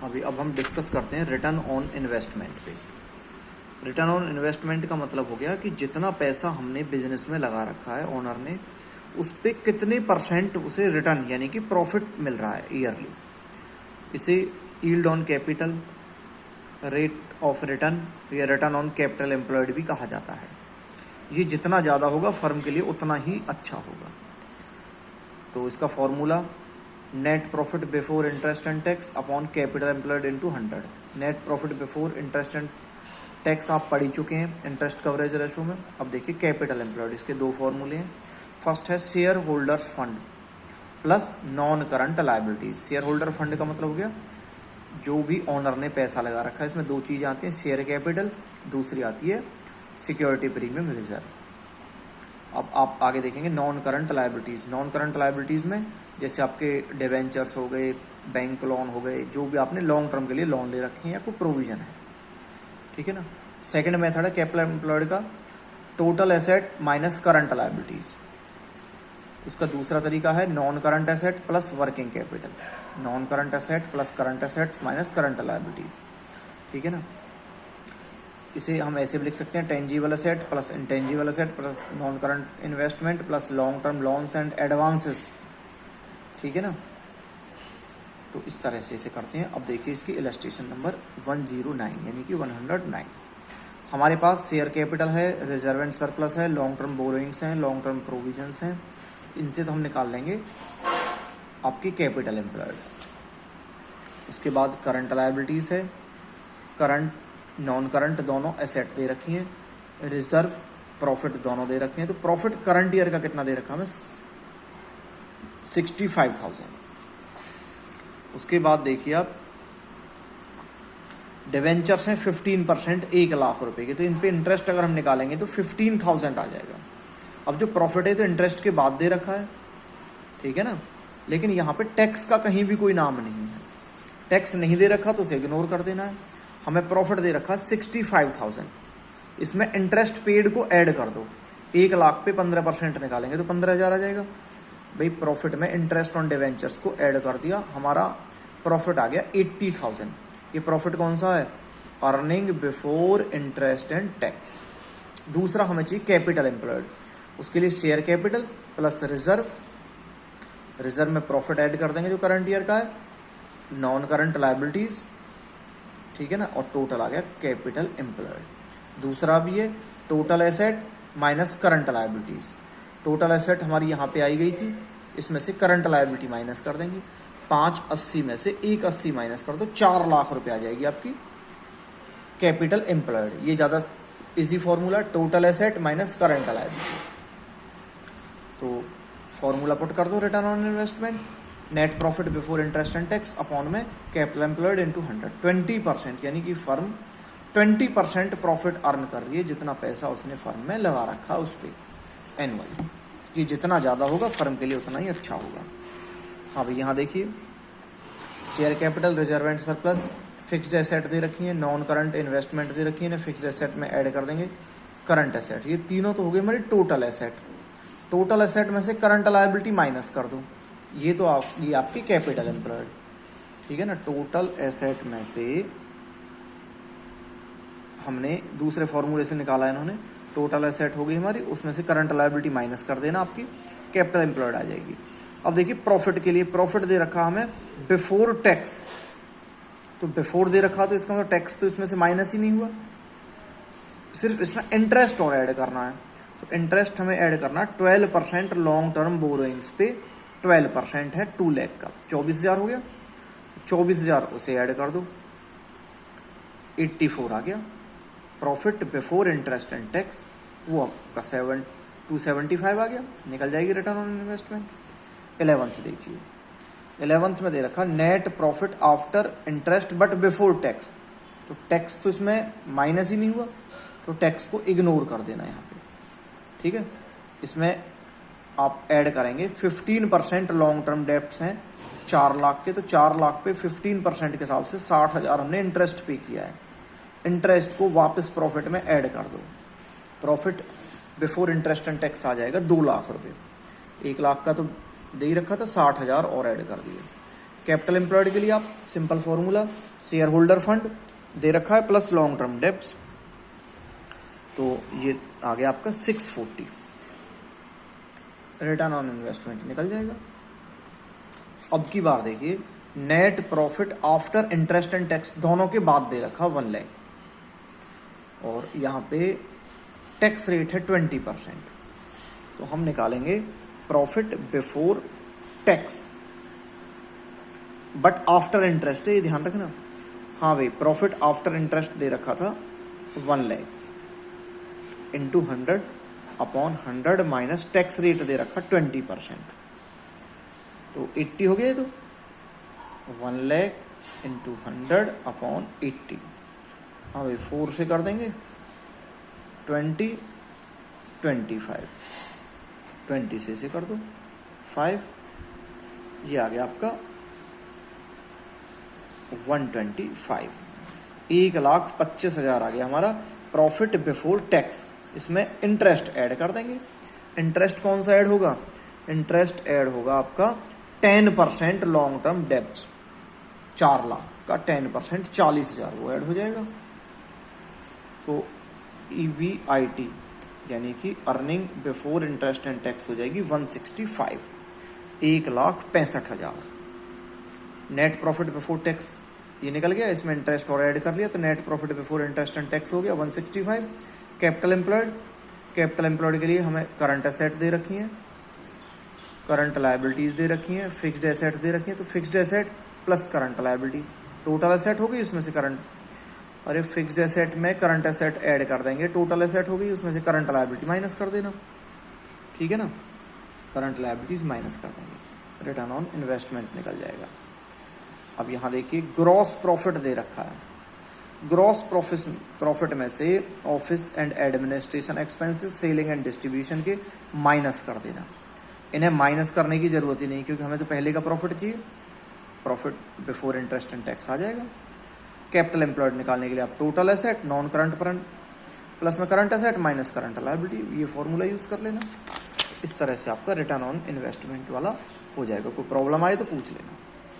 अब हम डिस्कस करते हैं रिटर्न ऑन इन्वेस्टमेंट पे। रिटर्न ऑन इन्वेस्टमेंट का मतलब हो गया कि जितना पैसा हमने बिजनेस में लगा रखा है ओनर ने, उस पर कितने परसेंट उसे रिटर्न यानी कि प्रॉफिट मिल रहा है ईयरली। इसे yield on capital, rate of return या रिटर्न ऑन कैपिटल एम्प्लॉयड भी कहा जाता है। ये जितना ज़्यादा होगा फर्म के लिए उतना ही अच्छा होगा। तो इसका formula net profit before interest and tax upon capital employed into 100। Net profit before interest and tax आप पढ़ ही चुके हैं इंटरेस्ट कवरेज रेशो में। अब देखिए कैपिटल एम्प्लॉयड, इसके दो फॉर्मूले हैं। फर्स्ट है share holders fund plus non current liabilities. Share holder fund का मतलब हो गया जो भी ओनर ने पैसा लगा रखा है। इसमें दो चीज़ें आती हैं, शेयर कैपिटल, दूसरी आती है सिक्योरिटी प्रीमियम रिजर्व। अब आप आगे देखेंगे non current liabilities. Non current liabilities में जैसे आपके डिवेंचर्स हो गए, बैंक लोन हो गए, जो भी आपने लॉन्ग टर्म के लिए लोन ले रखे हैं या कोई प्रोविजन है, ठीक है ना। सेकंड मेथड है कैपिटल एम्प्लॉयड का, total asset minus current liabilities. उसका दूसरा तरीका है non current asset plus working capital, non current asset plus current assets minus current liabilities, ठीक है ना। इसे हम ऐसे भी लिख सकते हैं tangible asset plus intangible asset plus non current investment plus long term loans and advances, ठीक है ना। तो इस तरह से इसे करते हैं। अब देखिए इसकी इलस्ट्रेशन नंबर 109 यानी कि 109। हमारे पास शेयर कैपिटल है, रिजर्व एंड सरप्लस है, लॉन्ग टर्म बोरोइंग्स हैं, लॉन्ग टर्म प्रोविजंस हैं। इनसे तो हम निकाल लेंगे आपकी कैपिटल एम्प्लॉयड। उसके बाद करंट लायबिलिटीज़ है, करंट नॉन करंट दोनों एसेट दे रखी हैं, रिजर्व प्रॉफिट दोनों दे रखे हैं। तो प्रॉफिट करंट ईयर का कितना दे रखा हमें 65,000। उसके बाद देखिए आप डिवेंचर्स हैं 15%, 1,00,000 रुपए के। तो इन पे इंटरेस्ट अगर हम निकालेंगे तो 15,000 आ जाएगा। अब जो प्रॉफिट है तो इंटरेस्ट के बाद दे रखा है, ठीक है ना। लेकिन यहाँ पे टैक्स का कहीं भी कोई नाम नहीं है, टैक्स नहीं दे रखा तो उसे इग्नोर कर देना है। हमें प्रॉफिट दे रखा 65,000, इसमें इंटरेस्ट पेड को ऐड कर दो। 1,00,000 पे 15% निकालेंगे तो 15,000 आ जाएगा। भाई प्रॉफिट में इंटरेस्ट ऑन डिवेंचर्स को ऐड कर दिया, हमारा प्रॉफिट आ गया 80,000। ये प्रॉफिट कौन सा है, earning before interest and tax. दूसरा हमें चाहिए कैपिटल एम्प्लॉयड, उसके लिए share capital plus reserve, reserve में प्रॉफिट ऐड कर देंगे जो करंट ईयर का है, नॉन करंट लायबिलिटीज, ठीक है ना, और टोटल आ गया कैपिटल एम्प्लॉयड। दूसरा भी है total asset minus current liabilities. Total asset हमारी यहाँ पे आई गई थी, इसमें से करंट लायबिलिटी माइनस कर देंगे। 580 में से 180 माइनस कर दो, 4,00,000 रुपये आ जाएगी आपकी कैपिटल एम्प्लॉयड। ये ज़्यादा easy formula, total asset minus current liability. तो फॉर्मूला पुट कर दो return on investment, net profit before interest and tax upon में कैपिटल एम्प्लॉयड इंटू 100। 20% यानी कि फर्म 20% प्रॉफिट अर्न कर रही है जितना पैसा उसने फर्म में लगा रखा उस पर एनुअल। ये जितना ज़्यादा होगा फर्म के लिए उतना ही अच्छा होगा। हाँ भाई यहाँ देखिए share capital, reserve and surplus, fixed asset दे रखी है, नॉन करंट इन्वेस्टमेंट दे रखी है ना, फिक्स्ड एसेट में ऐड कर देंगे करंट एसेट। ये तीनों तो हो गए हमारी टोटल एसेट। टोटल एसेट में से करंट लायबिलिटी माइनस कर दो, ये तो ये आपकी कैपिटल एम्प्लॉयड, ठीक है ना। टोटल एसेट में से हमने दूसरे फॉर्मूले से निकाला है इन्होंने, टोटल एसेट हो गई हमारी, उसमें से करंट लायबिलिटी माइनस कर देना, आपकी कैपिटल एम्प्लॉयड आ जाएगी। अब देखिए प्रॉफिट के लिए, प्रॉफिट दे रखा हमें बिफोर टैक्स, तो बिफोर दे रखा तो इसका मतलब टैक्स तो इसमें से माइनस ही नहीं हुआ, सिर्फ इसमें इंटरेस्ट और ऐड करना है। तो इंटरेस्ट हमें ऐड करना 12% लॉन्ग टर्म बोरोइंग्स पे 12% है 2 लाख का, 24,000 हो गया। 24,000 उसे ऐड कर दो, 84 आ गया। Profit before interest and tax वो आपका 275 आ गया, निकल जाएगी रिटर्न ऑन इन्वेस्टमेंट। 11th देखिए, 11th में दे रखा net profit after interest but before tax. तो टैक्स तो इसमें माइनस ही नहीं हुआ, तो टैक्स को इग्नोर कर देना यहाँ पे, ठीक है। इसमें आप ऐड करेंगे 15% लॉन्ग टर्म डेप्ट्स हैं 4,00,000 के, तो 4,00,000 पे 15% के हिसाब से 60,000 हमने इंटरेस्ट पे किया है। इंटरेस्ट को वापस प्रॉफिट में ऐड कर दो, profit before interest and tax आ जाएगा 2,00,000 रुपये। 1,00,000 का तो दे ही रखा था, 60,000 और ऐड कर दिए। कैपिटल एम्प्लॉयड के लिए आप simple formula, shareholder fund दे रखा है प्लस लॉन्ग टर्म डेब्ट्स, तो ये आ गया आपका 640, रिटर्न ऑन इन्वेस्टमेंट निकल जाएगा। अब की बार देखिए, net profit after interest and tax दोनों के बाद दे रखा 1 लाख, और यहाँ पे टैक्स रेट है 20%, तो हम निकालेंगे profit before tax but after interest है, ये ध्यान रखना। हाँ भाई, प्रॉफिट आफ्टर इंटरेस्ट दे रखा था 1 lakh into 100 upon 100 minus tax rate दे रखा 20%, तो 80 हो गया। तो 1 लाख इंटू 100 अपॉन 80, हाँ भाई 4 से कर देंगे 20, 25, 20 से कर दो 5, ये आ गया आपका 125, 1,25,000 आ गया हमारा प्रॉफिट बिफोर टैक्स। इसमें इंटरेस्ट ऐड कर देंगे। इंटरेस्ट कौन सा ऐड होगा? इंटरेस्ट ऐड होगा आपका 10% लॉन्ग टर्म डेब्ट्स, 4 लाख का 10% 40,000 वो ऐड हो जाएगा। तो EBIT यानी कि earning before interest and tax हो जाएगी 165, 1,65,000। नेट प्रॉफिट बिफोर टैक्स ये निकल गया, इसमें इंटरेस्ट और ऐड कर लिया, तो net profit before interest and tax हो गया 165। कैपिटल एम्प्लॉयड के लिए हमें करंट एसेट दे रखी हैं, करंट लायबिलिटीज दे रखी हैं, फिक्स्ड एसेट दे रखी हैं, तो fixed asset plus current liability total asset होगी, उसमें से करंट, अरे फिक्स्ड एसेट में करंट एसेट ऐड कर देंगे, टोटल एसेट होगी, उसमें से करंट लायबिलिटी माइनस कर देना, ठीक है ना, करंट लायबिलिटीज माइनस कर देंगे, रिटर्न ऑन इन्वेस्टमेंट निकल जाएगा। अब यहाँ देखिए ग्रॉस प्रॉफिट दे रखा है, ग्रॉस प्रॉफिट में से office and administration expenses, selling and distribution के माइनस कर देना। इन्हें माइनस करने की जरूरत ही नहीं, क्योंकि हमें तो पहले का प्रॉफिट चाहिए, profit before interest and tax आ जाएगा। कैपिटल एम्प्लॉयड निकालने के लिए आप total asset non current plus में current asset minus current liability, ये फॉर्मूला यूज कर लेना। इस तरह से आपका रिटर्न ऑन इन्वेस्टमेंट वाला हो जाएगा। कोई प्रॉब्लम आए तो पूछ लेना।